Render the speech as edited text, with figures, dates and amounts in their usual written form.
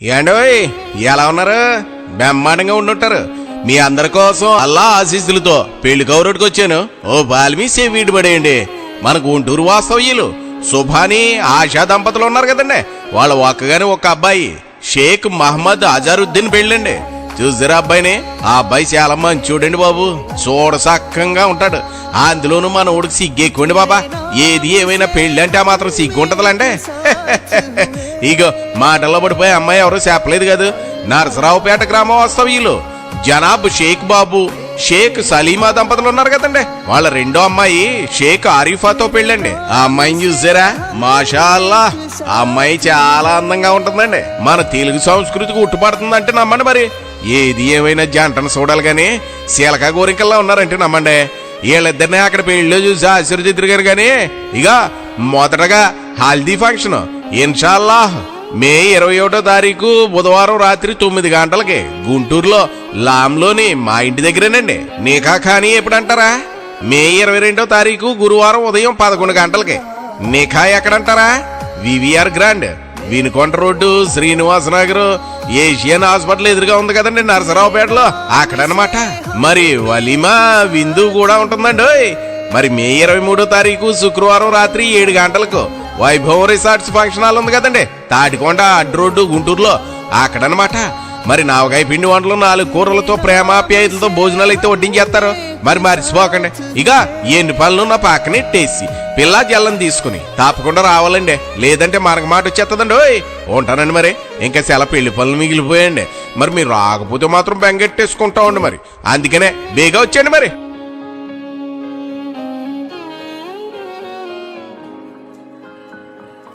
ఏండోయ్ ఎలా ఉన్నారు? బ్రహ్మాండంగా ఉండుంటారు. మీ అందరి కోసం అల్లా ఆశీస్సులతో పెళ్లి కౌరుడికి వచ్చాను. ఓ బాల్మీ సేవీడు పడేయండి. మన గుంటూరు వాస్తవ్యులు సుభాని ఆశా దంపతులు ఉన్నారు కదండి, వాళ్ళ ఒక్కగానే ఒక అబ్బాయి షేక్ మహమ్మద్ అజారుద్దీన్ పెళ్ళండి. చూసారా అబ్బాయిని? ఆ అబ్బాయి చాలా మంచోడండి బాబు, చూడసక్కంగా ఉంటాడు. అందులోనూ మన ఊడికి సిగ్గెక్కండి బాబా. ఏది ఏమైనా పెళ్ళి అంటే ఆ మాత్రం సిగ్గు ఉంటదండి. ఇగో మాటల్లో పడిపోయి అమ్మాయి ఎవరో చెప్పలేదు కాదు. నరసరావుపేట గ్రామ వాస్తవ్యులు జనాబ్ షేక్ బాబు షేక్ సలీమా దంపతులు ఉన్నారు కదండి, వాళ్ళ రెండో అమ్మాయి షేక్ ఆరిఫాతో పెళ్ళండి. ఆ అమ్మాయిని చూసారా? మాషా అల్లా, ఆ అమ్మాయి చాలా అందంగా ఉంటుందండి. మన తెలుగు సంస్కృతికి ఉట్టుపడుతుందంటే నమ్మండి. మరి ఏది ఏమైనా జంటను చూడాలి గాని శీలక గోరింకల్లా ఉన్నారంటే నమ్మండి. వీళ్ళిద్దరినీ అక్కడ పెళ్లిలో చూసి ఆశీర్వదిద్దరు గాని ఇక మొదటగా హల్దీ ఫంక్షన్ ఇన్షాల్లాహ్ మే 21వ తారీఖు బుధవారం రాత్రి 9 గంటలకి గుంటూరులో లాంలోని మా ఇంటి దగ్గరేనండి. నిఖా ఖానీ ఎప్పుడంటారా? మే 22వ తారీఖు గురువారం ఉదయం 11 గంటలకి. నిఖా ఎక్కడంటారా? VVR grand, Vinukonda road, Srinivasa Nagar, Asian hospital ఎదురుగా ఉంది కదండి నరసరావుపేటలో, అక్కడనమాట. మరి వలిమా విందు కూడా ఉంటుందండి. మరి మే 23వ తారీఖు శుక్రవారం రాత్రి 7 గంటలకు వైభవ్ రిసార్ట్స్ ఫంక్షన్ హాల్ ఉంది కదండి, తాటికొండ అడ్డు రోడ్డు గుంటూరులో, అక్కడనమాట. మరి నావకాయ పిండి వంటలు 4 కూరలతో ప్రేమాప్యాయతలతో భోజనాలు అయితే వడ్డించేస్తారు. మరి మర్చిపోకండి. ఇక ఎన్ని పనులు నా పక్కన ఇట్టేసి పిల్లా జల్లం తీసుకుని తప్పకుండా రావాలండి, లేదంటే మనకు మాట వచ్చేస్తుందండి. ఉంటానండి. మరి ఇంకా సెల పెళ్లి పనులు మిగిలిపోయండి. మరి మీరు రాకపోతే మాత్రం బెంగెట్టేసుకుంటామండి. మరి అందుకనే బేగా వచ్చేయండి మరి.